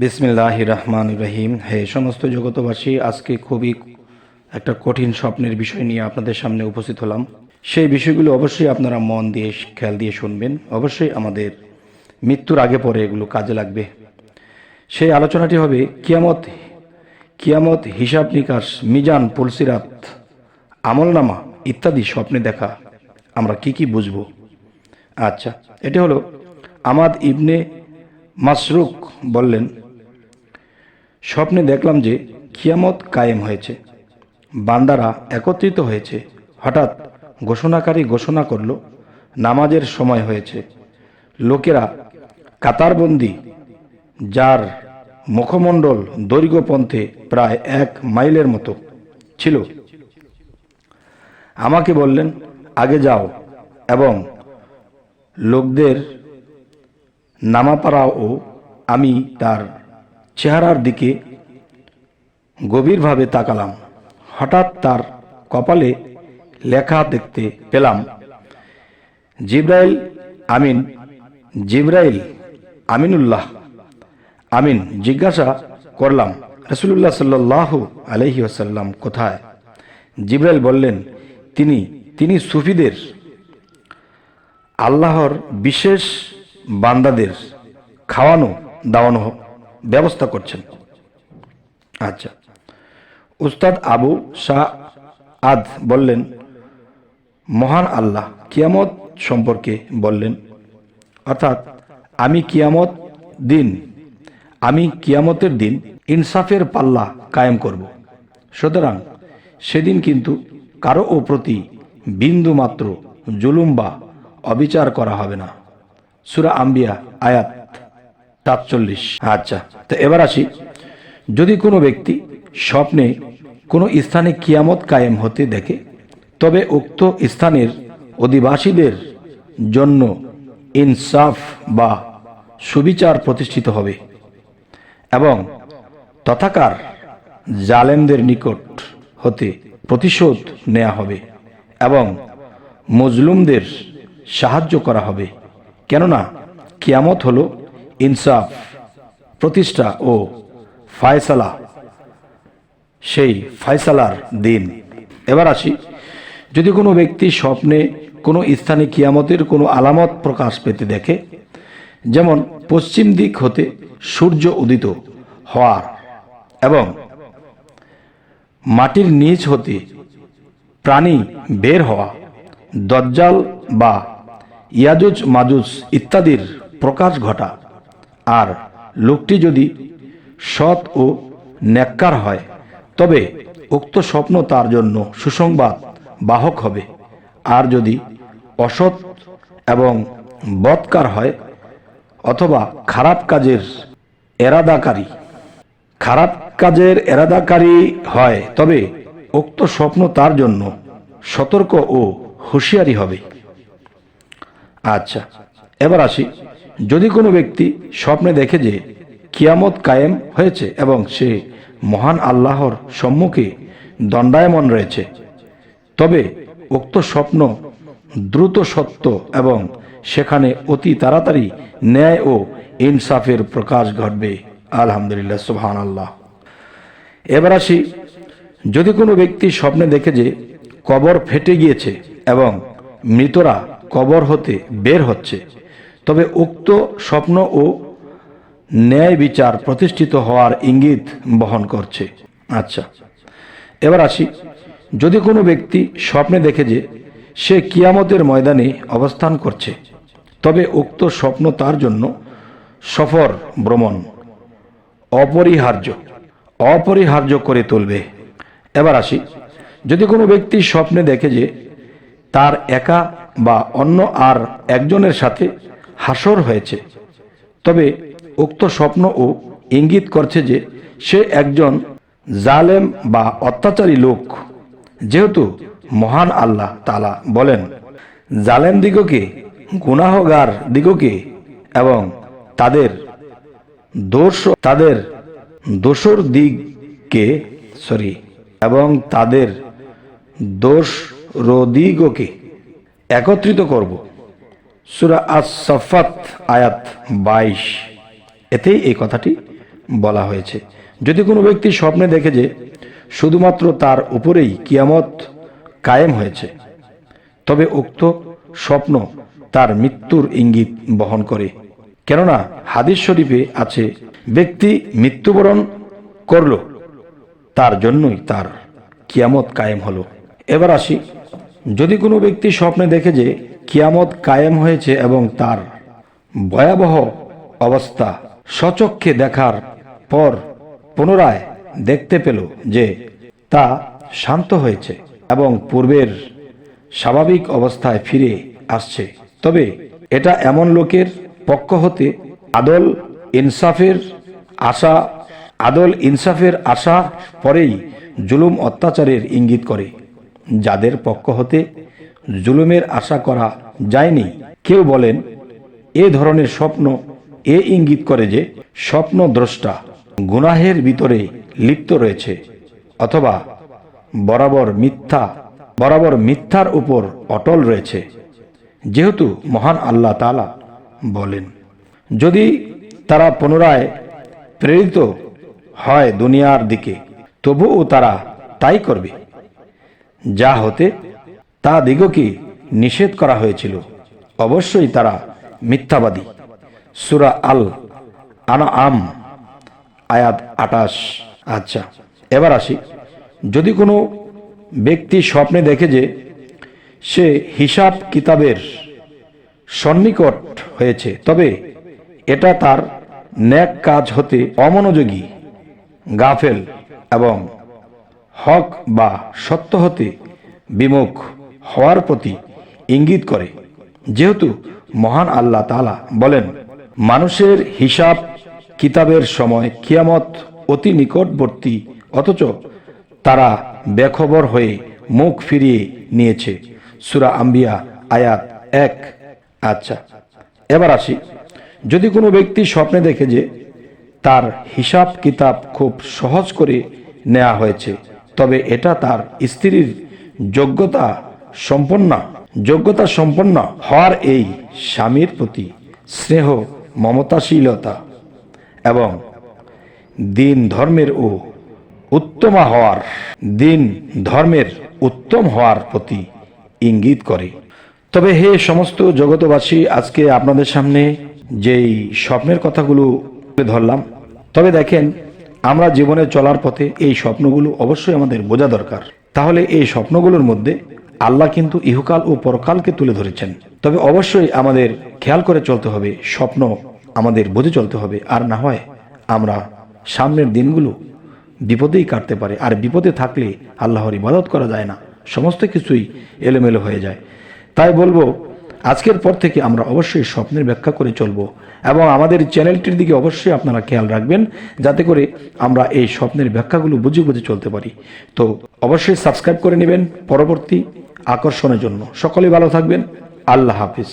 বিসমিল্লাহির রহমানির রহিম। হে সমস্ত জগতবাসী, আজকে খুবই একটা কঠিন স্বপ্নের বিষয় নিয়ে আপনাদের সামনে উপস্থিত হলাম। সেই বিষয়গুলো অবশ্যই আপনারা মন দিয়ে খেয়াল দিয়ে শুনবেন। অবশ্যই আমাদের মৃত্যুর আগে পরে এগুলো কাজে লাগবে। সেই আলোচনাটি হবে কিয়ামত, হিসাব নিকাশ, মিজান, পুলসিরাত, আমলনামা ইত্যাদি স্বপ্নে দেখা আমরা কি বুঝব। আচ্ছা, এটা হলো আমাদ ইবনে মাসরুক বললেন, স্বপ্নে দেখলাম যে কিয়ামত কায়েম হয়েছে, বান্দারা একত্রিত হয়েছে। হঠাৎ ঘোষণাকারী ঘোষণা করল, নামাজের সময় হয়েছে। লোকেরা কাতারবন্দি, যার মুখমণ্ডল দৈর্ঘ্যপন্থে প্রায় 1 মাইলের মতো ছিল, আমাকে বললেন, আগে যাও এবং লোকদের নামা পাড়াও। আমি তার চেহারার দিকে গভীরভাবে তাকালাম। হঠাৎ তার কপালে লেখা দেখতে পেলাম, জিব্রাইল আমিনুল্লাহ আমিন। জিজ্ঞাসা করলাম, রাসূলুল্লাহ সাল্লাল্লাহু আলাইহি ওয়াসাল্লাম কোথায়? জিব্রাইল বললেন, তিনি সুফিদের, আল্লাহর বিশেষ বান্দাদের খাওয়ানো দাওয়ানো ব্যবস্থা করছেন। আচ্ছা, উস্তাদ আবু সাআদ বললেন, মহান আল্লাহ কিয়ামত সম্পর্কে বললেন, অর্থাৎ আমি কিয়ামতের দিন ইনসাফের পাল্লা কায়েম করব। সুতরাং সেদিন কিন্তু কারো প্রতি বিন্দু মাত্র জুলুম বা অবিচার করা হবে না। সূরা আম্বিয়া আয়াত ৪৭। আচ্ছা, তো এবার আসি, যদি কোনো ব্যক্তি স্বপ্নে কোনো স্থানে কিয়ামত কায়েম হতে দেখে, তবে উক্ত স্থানের অধিবাসীদের জন্য ইনসাফ বা সুবিচার প্রতিষ্ঠিত হবে এবং তথাকার জালেমদের নিকট হতে প্রতিশোধ নেওয়া হবে এবং মজলুমদের সাহায্য করা হবে। কেননা কিয়ামত হলো ইনসাফ প্রতিষ্ঠা ও ফায়সালা, সেই ফায়সালার দিন। এবার আসি, যদি কোনো ব্যক্তি স্বপ্নে কোনো স্থানে কিয়ামতের কোনো আলামত প্রকাশ পেতে দেখে, যেমন পশ্চিম দিক হতে সূর্য উদিত হওয়ার এবং মাটির নিচ হতে প্রাণী বের হওয়া, দজ্জাল বা ইয়াজুজ মাজুজ ইত্যাদির প্রকাশ ঘটা, আর লোকটি যদি সৎ ও নেককার হয়, তবে উক্ত স্বপ্ন তার জন্য সুসংবাদ বাহক হবে। আর যদি অসৎ এবং বদকার হয় অথবা খারাপ কাজের এরাদাকারী হয়, তবে উক্ত স্বপ্ন তার জন্য সতর্ক ও হুঁশিয়ারি হবে। আচ্ছা, এবার আসি, যদি কোনো ব্যক্তি স্বপ্নে দেখে যে কিয়ামত কায়েম হয়েছে এবং সে মহান আল্লাহর সম্মুখে দণ্ডায়মান রয়েছে, তবে উক্ত স্বপ্ন দ্রুত সত্য এবং সেখানে অতি তাড়াতাড়ি ন্যায় ও ইনসাফের প্রকাশ ঘটবে। আলহামদুলিল্লাহ, সুবহানাল্লাহ। এবার আসি, যদি কোনো ব্যক্তি স্বপ্নে দেখে যে কবর ফেটে গিয়েছে এবং মৃতরা কবর হতে বের হচ্ছে, তবে উক্ত স্বপ্ন ও ন্যায় বিচার প্রতিষ্ঠিত হওয়ার ইঙ্গিত বহন করছে। আচ্ছা, এবার আসি, যদি কোনো ব্যক্তি স্বপ্নে দেখে যে সে কিয়ামতের ময়দানে অবস্থান করছে, তবে উক্ত স্বপ্ন তার জন্য সফর ভ্রমণ অপরিহার্য করে তুলবে। এবার আসি, যদি কোনো ব্যক্তি স্বপ্নে দেখে যে তার একা বা অন্য আর একজনের সাথে হাসর হয়েছে, তবে উক্ত স্বপ্ন ও ইঙ্গিত করছে যে সে একজন জালেম বা অত্যাচারী লোক। যেহেতু মহান আল্লাহ তাআলা বলেন, জালেম দিগকে, গুনাহগার দিগকে এবং তাদের দোষরদিগকে একত্রিত করব। সূরা আস-সাফফাত আয়াত 22। এতেই এই কথাটি বলা হয়েছে। যদি কোনো ব্যক্তি স্বপ্নে দেখে যে শুধুমাত্র তার উপরেই কিয়ামত কায়েম হয়েছে, তবে উক্ত স্বপ্ন তার মৃত্যুর ইঙ্গিত বহন করে। কেননা হাদিস শরীফে আছে, ব্যক্তি মৃত্যুবরণ করল, তার জন্যই তার কিয়ামত কায়েম হলো। এবার আসি, যদি কোনো ব্যক্তি স্বপ্নে দেখে যে কিয়ামত কায়েম হয়েছে এবং তার ভয়াবহ অবস্থা স্বচক্ষে দেখার পর পুনরায় দেখতে পেল যে তা শান্ত হয়েছে এবং পূর্বের স্বাভাবিক অবস্থায় ফিরে আসছে, তবে এটা এমন লোকের পক্ষ হতে আদল ইনসাফের আশা পরেই জুলুম অত্যাচারের ইঙ্গিত করে। যাদের পক্ষ হতে জুলুমের আশা করা যায়নি, কেউ বলেন এ ধরনের স্বপ্ন এ ইঙ্গিত করে যে স্বপ্নদ্রষ্টা গুনাহের ভিতরে লিপ্ত রয়েছে অথবা বরাবর মিথ্যার উপর অটল রয়েছে। যেহেতু মহান আল্লাহ তাআলা বলেন, যদি তারা পুনরায় প্রেরিত হয় দুনিয়ার দিকে, তবুও তারা তাই করবে যা হতে তা দিগকে নিষেধ করা হয়েছিল। অবশ্যই তারা মিথ্যাবাদী। সূরা আল আনআম আয়াত 28। আচ্ছা, এবার আসি, যদি কোনো ব্যক্তি স্বপ্নে দেখে যে সে হিসাব কিতাবের সন্নিকট হয়েছে, তবে এটা তার নেক কাজ হতে অমনোযোগী, গাফেল এবং হক বা সত্য হতে বিমুখ হওয়ার প্রতি ইঙ্গিত করে। যেহেতু মহান আল্লাহ তাআলা বলেন, মানুষের হিসাব কিতাবের সময় কিয়ামত অতি নিকটবর্তী, অথচ তারা বেখবর হয়ে মুখ ফিরিয়ে নিয়েছে। সূরা আম্বিয়া আয়াত 1। আচ্ছা, এবার আসি, যদি কোনো ব্যক্তি স্বপ্নে দেখে যে তার হিসাব কিতাব খুব সহজ করে নেওয়া হয়েছে, তবে এটা তার স্ত্রীর যোগ্যতা সম্পন্ন হওয়ার, এই স্বামীর প্রতি স্নেহ মমতাশীলতা এবং দিন ধর্মের উত্তম হওয়ার প্রতি ইঙ্গিত করে। তবে হে সমস্ত জগতবাসী, আজকে আপনাদের সামনে যেই স্বপ্নের কথাগুলো তুলে ধরলাম, তবে দেখেন, আমরা জীবনে চলার পথে এই স্বপ্নগুলো অবশ্যই আমাদের বোঝা দরকার। তাহলে এই স্বপ্নগুলোর মধ্যে আল্লাহ কিন্তু ইহকাল ও পরকালকে তুলে ধরেছেন। তবে অবশ্যই আমাদের খেয়াল করে চলতে হবে, স্বপ্ন আমাদের বুঝে চলতে হবে, আর না হয় আমরা সামনের দিনগুলো বিপদেই কাটতে পারে। আর বিপদে থাকলে আল্লাহর ইবাদত করা যায় না, সমস্ত কিছুই এলোমেলো হয়ে যায়। তাই বলবো, আজকের পর থেকে আমরা অবশ্যই স্বপ্নের ব্যাখ্যা করে চলবো এবং আমাদের চ্যানেলটির দিকে অবশ্যই আপনারা খেয়াল রাখবেন, যাতে করে আমরা এই স্বপ্নের ব্যাখ্যাগুলো বুঝে বুঝে চলতে পারি। তো অবশ্যই সাবস্ক্রাইব করে নেবেন পরবর্তী আকর্ষণের জন্য। সকলেই ভালো থাকবেন। আল্লাহ হাফিজ।